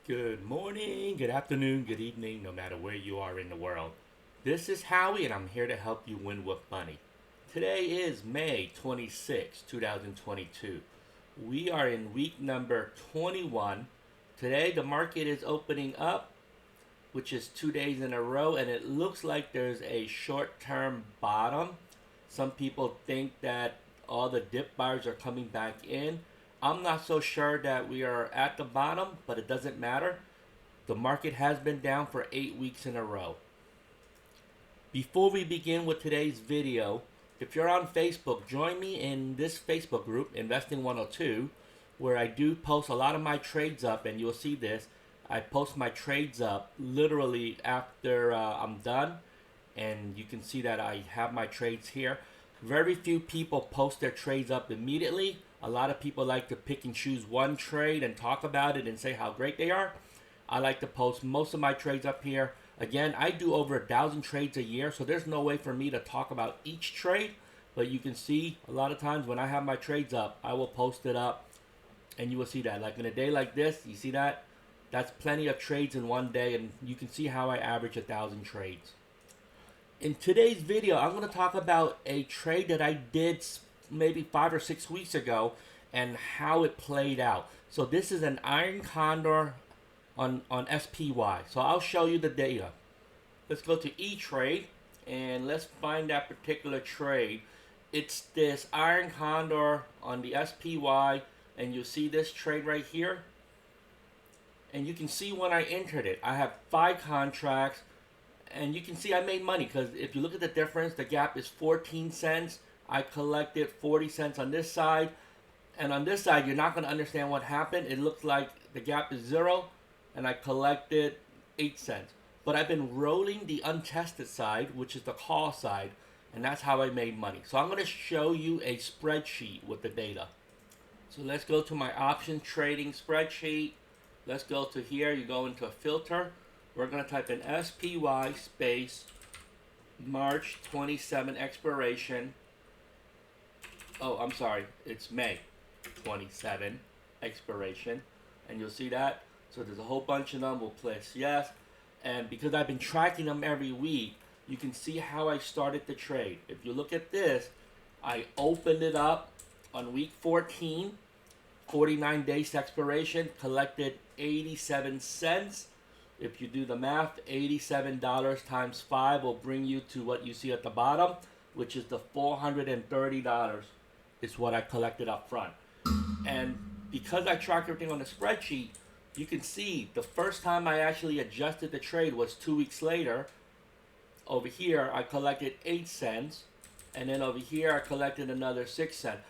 Good morning, good afternoon, good evening, no matter where you are in the world. This is Howie, and I'm here to help you win with money. Today is May 26, 2022. We are in week number 21. Today, the market is opening up, which is 2 days in a row, and it looks like there's a short term bottom. Some people think that all the dip buyers are coming back in. I'm not so sure that we are at the bottom, but it doesn't matter. The market has been down for 8 weeks in a row. Before we begin with today's video, if you're on Facebook, join me in this Facebook group, Investing 102, where I do post a lot of my trades up, and you'll see this. I post my trades up literally after I'm done, and you can see that I have my trades here. Very few people post their trades up immediately. A lot of people like to pick and choose one trade and talk about it and say how great they are. I like to post most of my trades up here. Again, I do over 1,000 trades a year, so there's no way for me to talk about each trade. But you can see a lot of times when I have my trades up, I will post it up, and you will see that. Like in a day like this, you see that? That's plenty of trades in one day, and you can see how I average 1,000 trades. In today's video, I'm going to talk about a trade that I did maybe 5 or 6 weeks ago and how it played out. So this is an Iron Condor on SPY. So I'll show you the data. Let's go to E-Trade and let's find that particular trade. It's this Iron Condor on the SPY, and you see this trade right here. And you can see when I entered it, I have 5 contracts. And you can see I made money because if you look at the difference, the gap is 14 cents. I collected 40 cents on this side. And on this side, you're not going to understand what happened. It looks like the gap is 0, and I collected 8 cents. But I've been rolling the untested side, which is the call side, and that's how I made money. So I'm going to show you a spreadsheet with the data. So let's go to my options trading spreadsheet. Let's go to here. You go into a filter. We're going to type in SPY space March 27 expiration. Oh, I'm sorry. It's May 27 expiration. And you'll see that. So there's a whole bunch of them. We'll place yes. And because I've been tracking them every week, you can see how I started the trade. If you look at this, I opened it up on week 14, 49 days expiration, collected 87 cents. If you do the math, $87 times 5 will bring you to what you see at the bottom, which is the $430 is what I collected up front. And because I track everything on the spreadsheet, you can see the first time I actually adjusted the trade was 2 weeks later. Over here, I collected 8 cents. And then over here, I collected another 6 cents.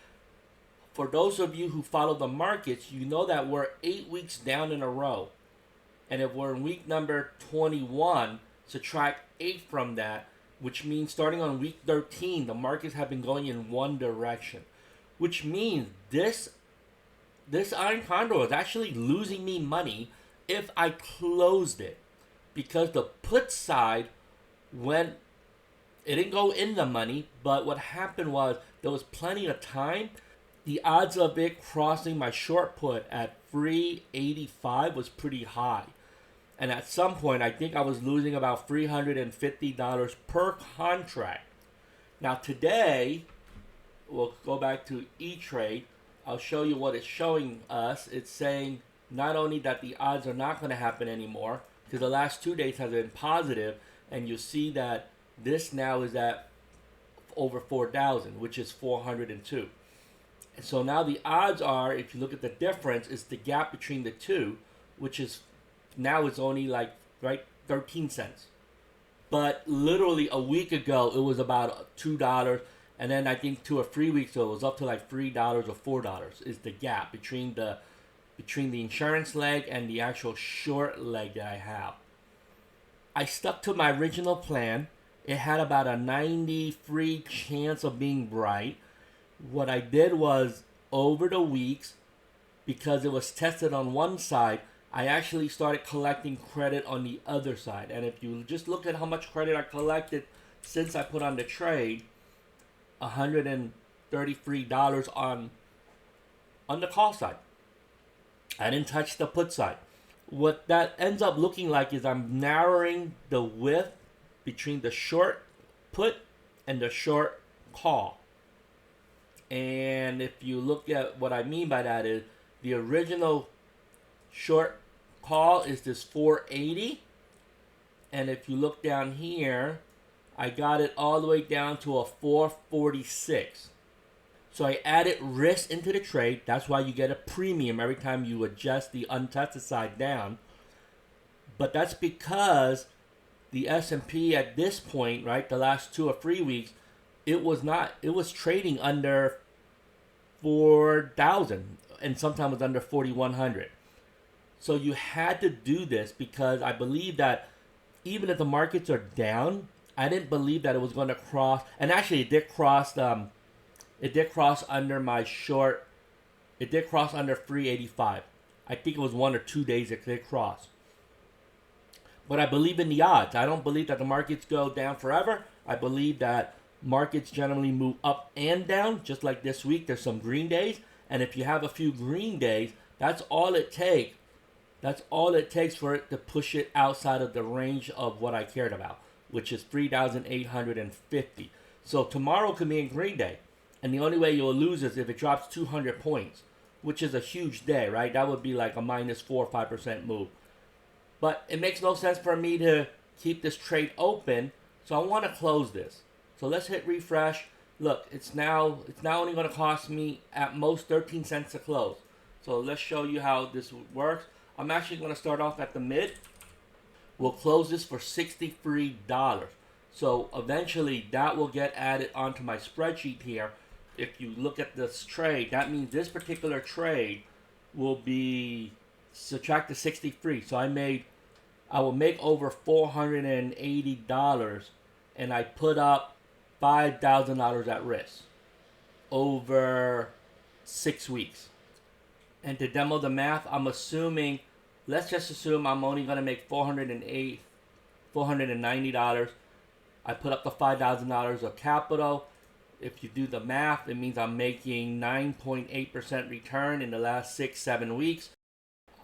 For those of you who follow the markets, you know that we're 8 weeks down in a row. And if we're in week number 21, subtract 8 from that, which means starting on week 13, the markets have been going in one direction. Which means this Iron Condor is actually losing me money if I closed it. Because the put side it didn't go in the money, but what happened was there was plenty of time. The odds of it crossing my short put at 385 was pretty high. And at some point, I think I was losing about $350 per contract. Now today, we'll go back to E-Trade. I'll show you what it's showing us. It's saying not only that the odds are not going to happen anymore, because the last 2 days has been positive, and you see that this now is at over 4,000, which is 402. And so now the odds are, if you look at the difference, it's the gap between the two, which is now it's only like 13 cents. But literally a week ago it was about $2, and then I think 2 or 3 weeks ago it was up to like $3 or $4 is the gap between the insurance leg and the actual short leg that I have. I stuck to my original plan. It had about a 93 chance of being right. What I did was, over the weeks, because it was tested on one side, I actually started collecting credit on the other side. And if you just look at how much credit I collected since I put on the trade, $133 on the call side. I didn't touch the put side. what that ends up looking like is I'm narrowing the width between the short put and the short call. And if you look at what I mean by that is the original short call is this 480. And if you look down here, I got it all the way down to a 446. So I added risk into the trade. That's why you get a premium every time you adjust the untested side down. But that's because the S&P at this point, right, the last 2 or 3 weeks, it was trading under 4,000 and sometimes under 4,100. So you had to do this because I believe that even if the markets are down, I didn't believe that it was going to cross. And actually, it did cross. It did cross under my short. It did cross under 385. I think it was 1 or 2 days it did cross. But I believe in the odds. I don't believe that the markets go down forever. I believe that markets generally move up and down, just like this week. There's some green days. And if you have a few green days, that's all it takes. That's all it takes for it to push it outside of the range of what I cared about, which is 3,850. So tomorrow could be a green day. And the only way you'll lose is if it drops 200 points, which is a huge day, right? That would be like a minus 4 or 5% move. But it makes no sense for me to keep this trade open, so I want to close this. So let's hit refresh. Look, it's now only going to cost me at most 13 cents to close. So let's show you how this works. I'm actually going to start off at the mid. We'll close this for $63. So eventually that will get added onto my spreadsheet here. If you look at this trade, that means this particular trade will be subtracted 63. So I will make over $480, and I put up $5,000 at risk over 6 weeks. And to demo the math, I'm assuming, let's just assume I'm only going to make $490. I put up the $5,000 of capital. If you do the math, it means I'm making 9.8% return in the last 6-7 weeks.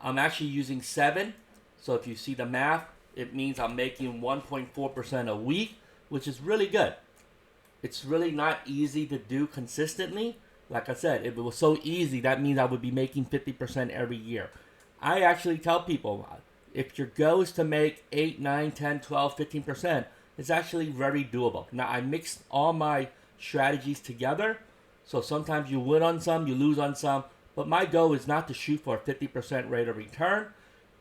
I'm actually using 7. So if you see the math, it means I'm making 1.4% a week, which is really good. It's really not easy to do consistently. Like I said, if it was so easy, that means I would be making 50% every year. I actually tell people, if your goal is to make 8, 9, 10, 12, 15%, it's actually very doable. Now, I mix all my strategies together. So sometimes you win on some, you lose on some. But my goal is not to shoot for a 50% rate of return.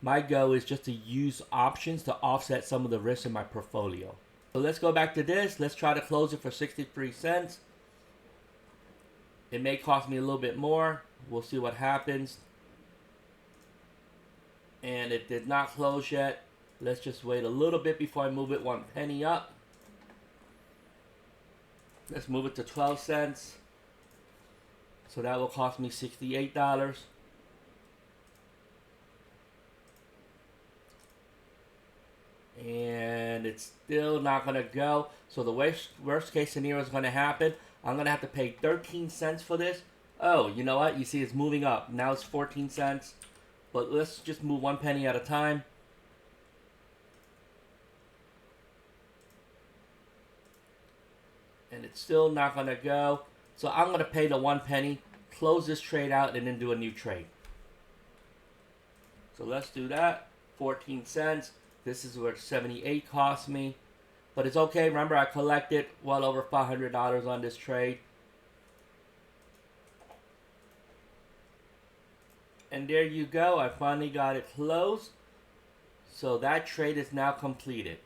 My goal is just to use options to offset some of the risk in my portfolio. So let's go back to this. Let's try to close it for 63 cents. It may cost me a little bit more. We'll see what happens. And it did not close yet. Let's just wait a little bit before I move it 1 penny up. Let's move it to 12 cents. So that will cost me $68. And it's still not going to go. So the worst case scenario is going to happen. I'm going to have to pay 13 cents for this. Oh, you know what? You see it's moving up. Now it's 14 cents. But let's just move 1 penny at a time. And it's still not going to go. So I'm going to pay the 1 penny, close this trade out, and then do a new trade. So let's do that. 14 cents. This is where 78 cost me. But it's okay. Remember, I collected well over $500 on this trade. And there you go. I finally got it closed. So that trade is now completed.